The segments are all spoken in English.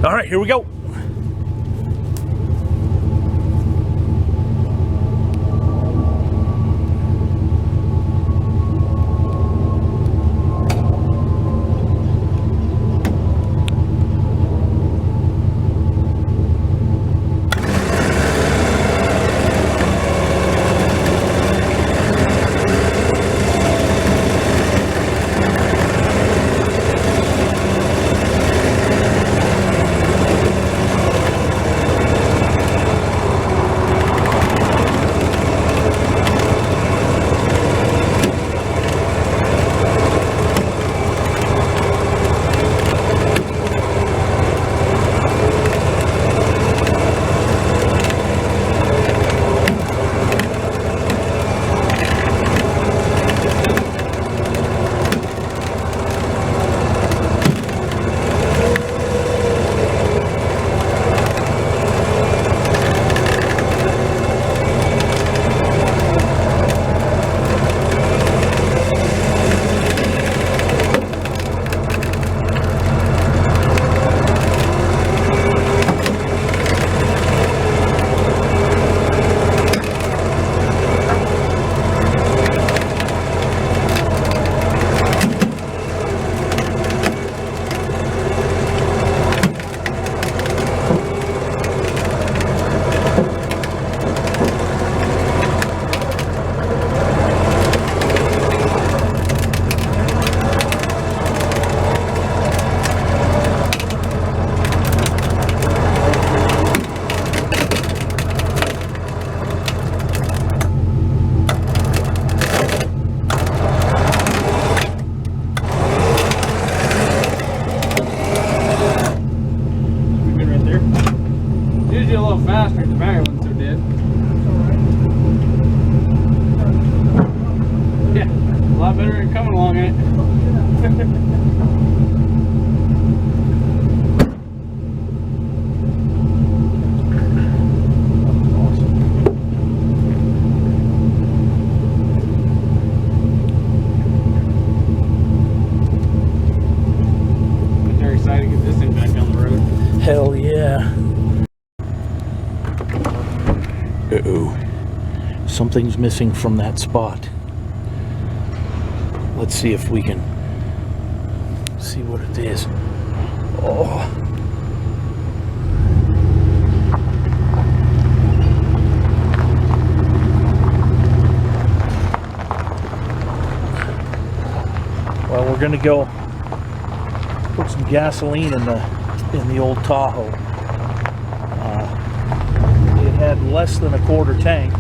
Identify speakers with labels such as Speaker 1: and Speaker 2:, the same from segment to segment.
Speaker 1: All right, here we go.
Speaker 2: Faster, the battery wasn't so dead. Yeah, a lot better than coming along in it. I'm very excited to get this thing back on the road.
Speaker 1: Hell yeah. Uh-oh. Something's missing from that spot. Let's see if we can see what it is. Oh. Well, we're gonna go put some gasoline in the old Tahoe. It had less than a quarter tank.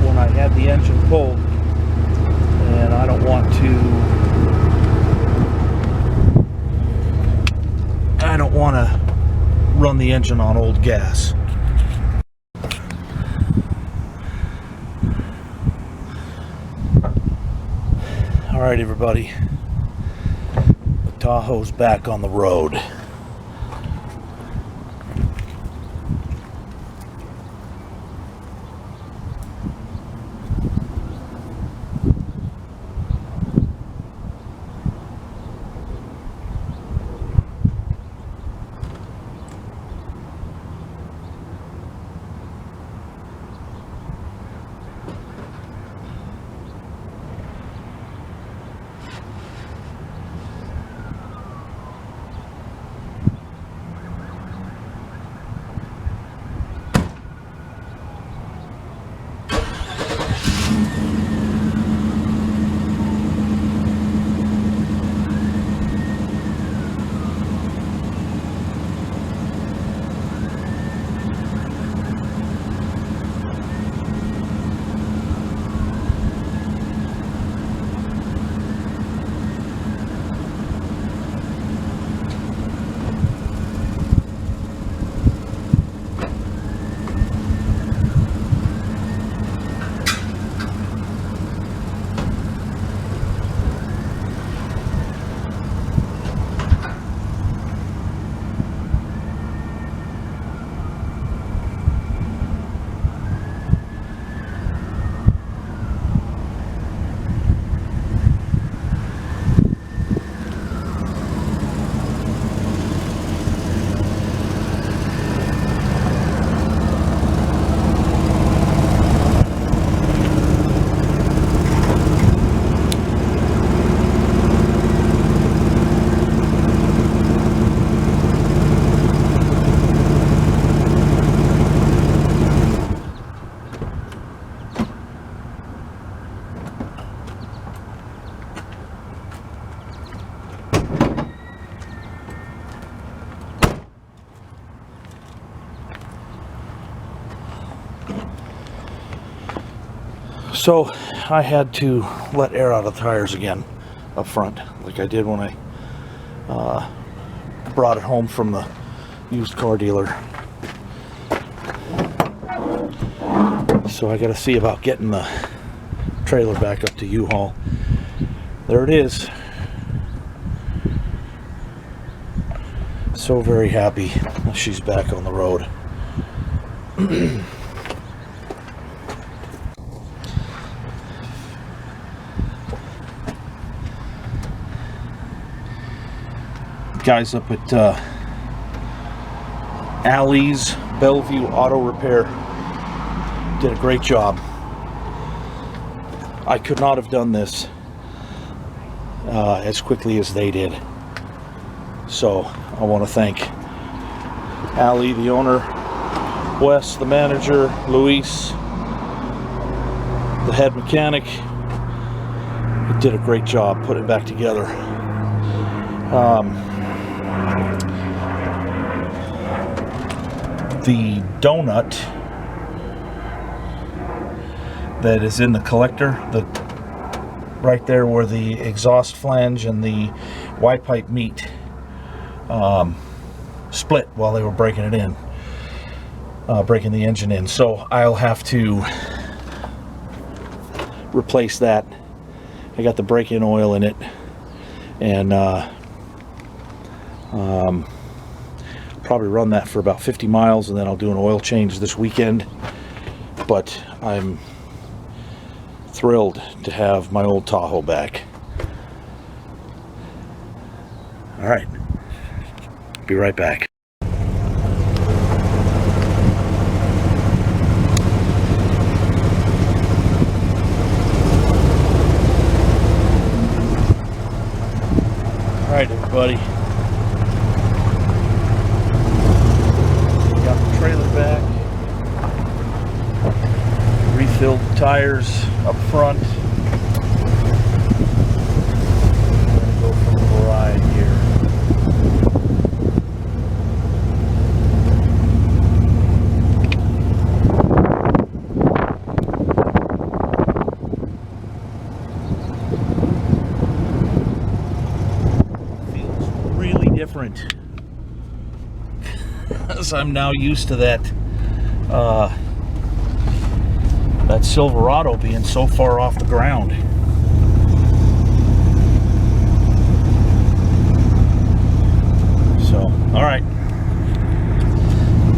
Speaker 1: When I had the engine pulled, and I don't want to run the engine on old gas. All right, everybody. The Tahoe's back on the road. So I had to let air out of the tires again up front, like I did when I brought it home from the used car dealer. So I got to see about getting the trailer back up to U-Haul. There it is. So very happy that she's back on the road. Guys up at Alley's Bellevue Auto Repair did a great job. I could not have done this as quickly as they did. So I want to thank Allie, the owner, Wes, the manager, Luis, the head mechanic. It did a great job putting it back together. The donut that is in the collector, right there where the exhaust flange and the Y pipe meet, split while they were breaking it in, breaking the engine in. So I'll have to replace that. I got the break-in oil in it, and probably run that for about 50 miles, and then I'll do an oil change this weekend. But I'm thrilled to have my old Tahoe back. All right, be right back. All right, everybody. Got the trailer back. Refilled the tires up front. I'm gonna go for a little ride here. Feels really different. As I'm now used to that that Silverado being so far off the ground. So, all right.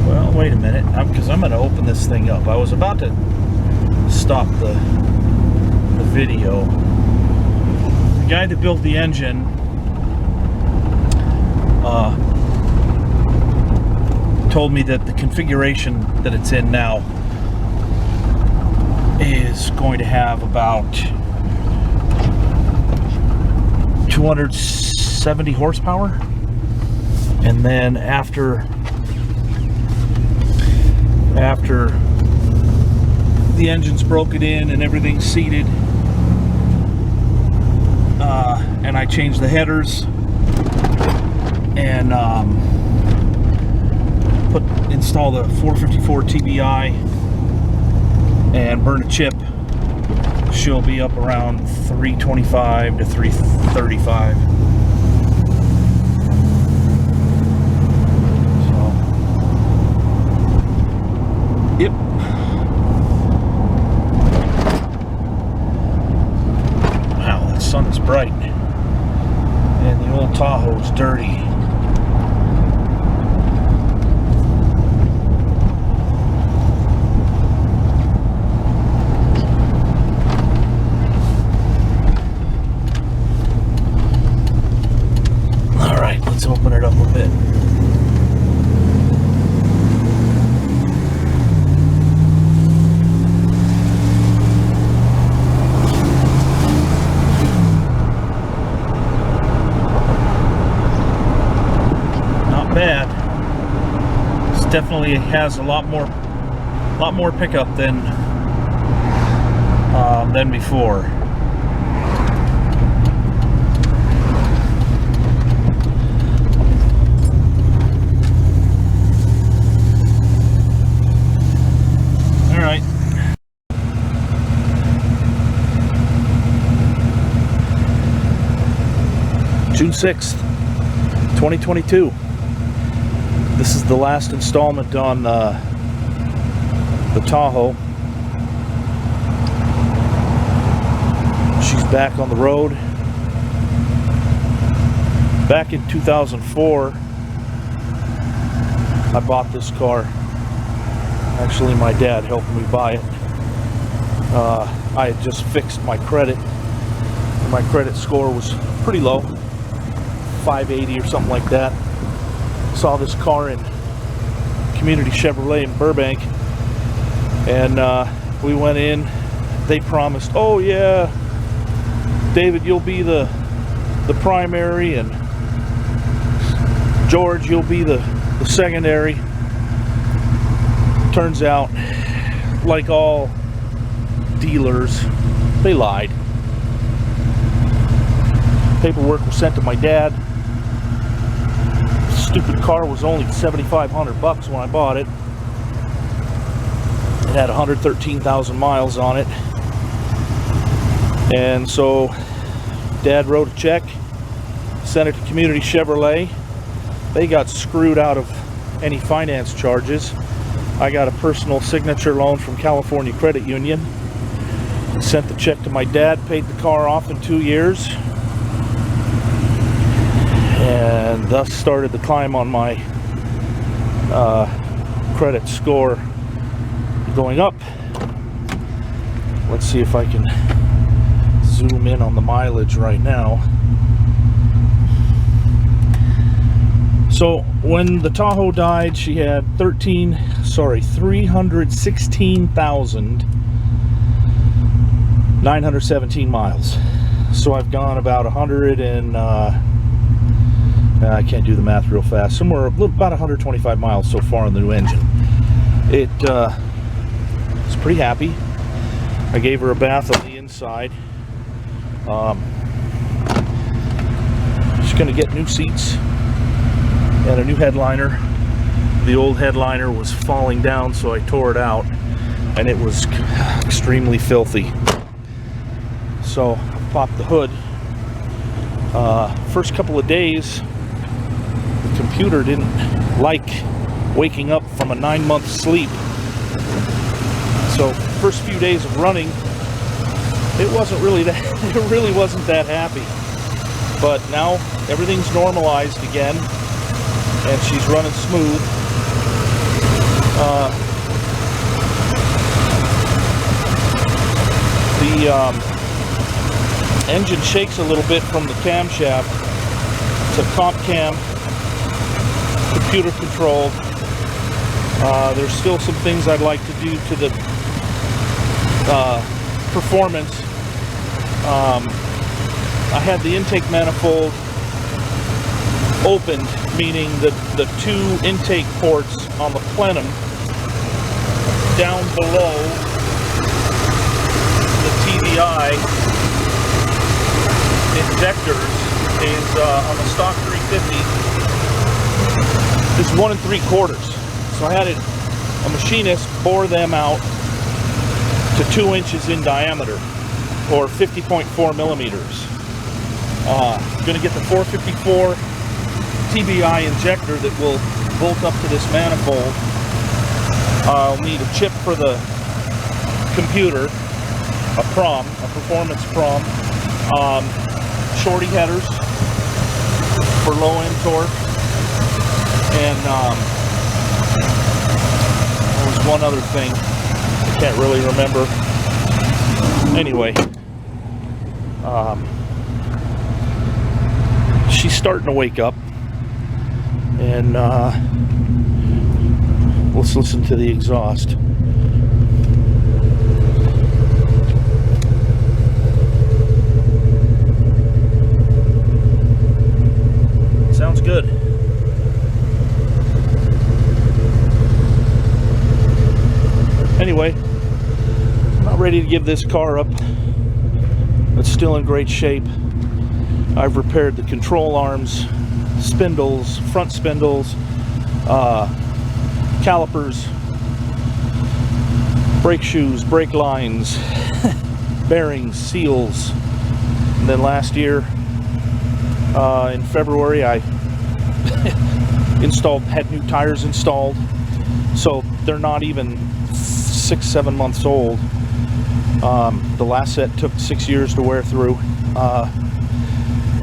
Speaker 1: Well, wait a minute, because I'm going to open this thing up. I was about to stop the video. The guy that built the engine told me that the configuration that it's in now is going to have about 270 horsepower, and then after the engine's broken in and everything's seated, and I changed the headers and install the 454 T.B.I. and burn a chip, she'll be up around 325 to 335. So, yep. Wow, that sun is bright, and the old Tahoe's dirty. Let's open it up a bit. Not bad. This definitely has a lot more pickup than before. June 6th, 2022. This is the last installment on the Tahoe. She's back on the road. Back in 2004, I bought this car. Actually, my dad helped me buy it. I had just fixed my credit. My credit score was pretty low, 580 or something like that. Saw this car in Community Chevrolet in Burbank, and we went in. They promised, oh yeah, David, you'll be the primary, and George, you'll be the secondary. Turns out, like all dealers, they lied. Paperwork was sent to my dad. The stupid car was only $7,500 when I bought it. It had 113,000 miles on it. And so Dad wrote a check, sent it to Community Chevrolet. They got screwed out of any finance charges. I got a personal signature loan from California Credit Union. Sent the check to my dad, paid the car off in 2 years, and thus started the climb on my credit score going up. Let's see if I can zoom in on the mileage right now. So when the Tahoe died, she had 316,917 miles. So I've gone about 100 and I can't do the math real fast. Somewhere about 125 miles so far on the new engine. It's pretty happy. I gave her a bath on the inside. She's gonna get new seats and a new headliner. The old headliner was falling down, so I tore it out, and it was extremely filthy. So I popped the hood. First couple of days, the computer didn't like waking up from a 9-month sleep. So first few days of running, it really wasn't that happy. But now everything's normalized again, and she's running smooth. The engine shakes a little bit from the camshaft. It's a comp cam, computer controlled. There's still some things I'd like to do to the performance. I had the intake manifold opened, meaning that the 2 intake ports on the plenum down below the T.B.I. injectors is on the stock 350 is 1 3/4. So I had a machinist bore them out to 2 inches in diameter, or 50.4 millimeters. Going to get the 454 T.B.I. injector that will bolt up to this manifold. I'll need a chip for the computer, a performance PROM, shorty headers for low end torque, and there was one other thing I can't really remember. Anyway, she's starting to wake up, and let's listen to the exhaust. Sounds good. Anyway, I'm not ready to give this car up. It's still in great shape. I've repaired the control arms, spindles, front spindles, calipers, brake shoes, brake lines, bearings, seals. And then last year In February, I had new tires installed, so they're not even 6-7 months old. The last set took 6 years to wear through,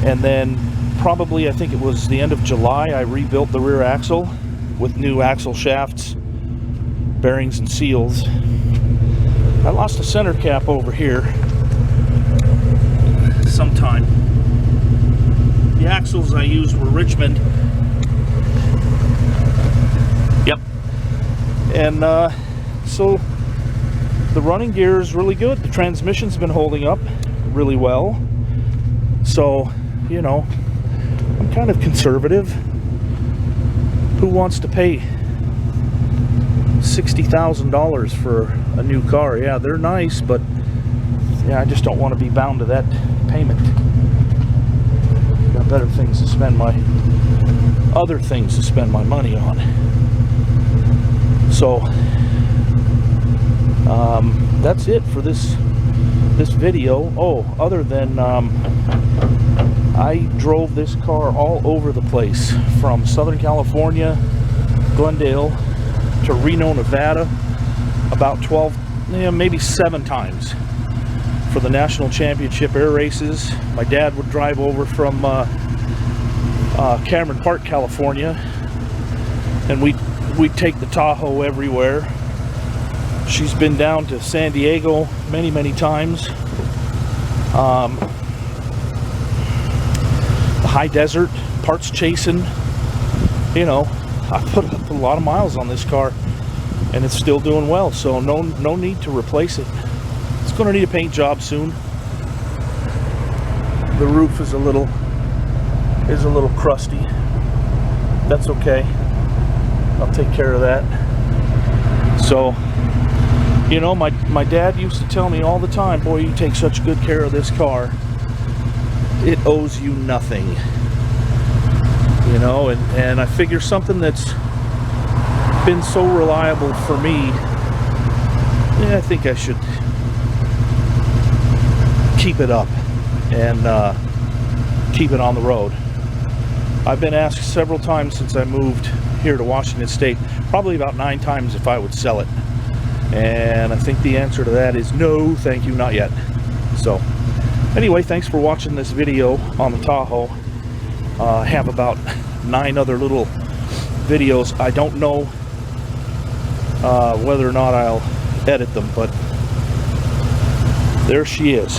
Speaker 1: and then probably, I think it was the end of July, I rebuilt the rear axle with new axle shafts, bearings, and seals. I lost a center cap over here sometime. The axles I used were Richmond. Yep. And so the running gear is really good. The transmission's been holding up really well. So, you know, I'm kind of conservative. Who wants to pay $60,000 for a new car? Yeah, they're nice, but yeah, I just don't want to be bound to that payment. Got better things to spend my money on. So that's it for this video. Oh, other than I drove this car all over the place, from Southern California, Glendale, to Reno, Nevada, about 12, maybe 7 times for the national championship air races. My dad would drive over from Cameron Park, California, and we'd take the Tahoe everywhere. She's been down to San Diego many times. The high desert, parts chasing. You know, I put up a lot of miles on this car, and it's still doing well. So no need to replace it. It's going to need a paint job soon. The roof is a little crusty. That's okay. I'll take care of that. So, you know, my dad used to tell me all the time, boy, you take such good care of this car. It owes you nothing. You know, and I figure something that's been so reliable for me, yeah, I think I should keep it up and keep it on the road. I've been asked several times since I moved here to Washington State, probably about 9 times, if I would sell it. And I think the answer to that is no, thank you, not yet. So anyway, thanks for watching this video on the Tahoe. I have about 9 other little videos. I don't know whether or not I'll edit them, but there she is.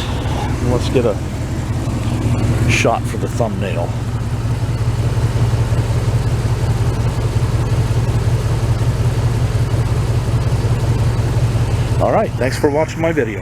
Speaker 1: Let's get a shot for the thumbnail. Alright, thanks for watching my video.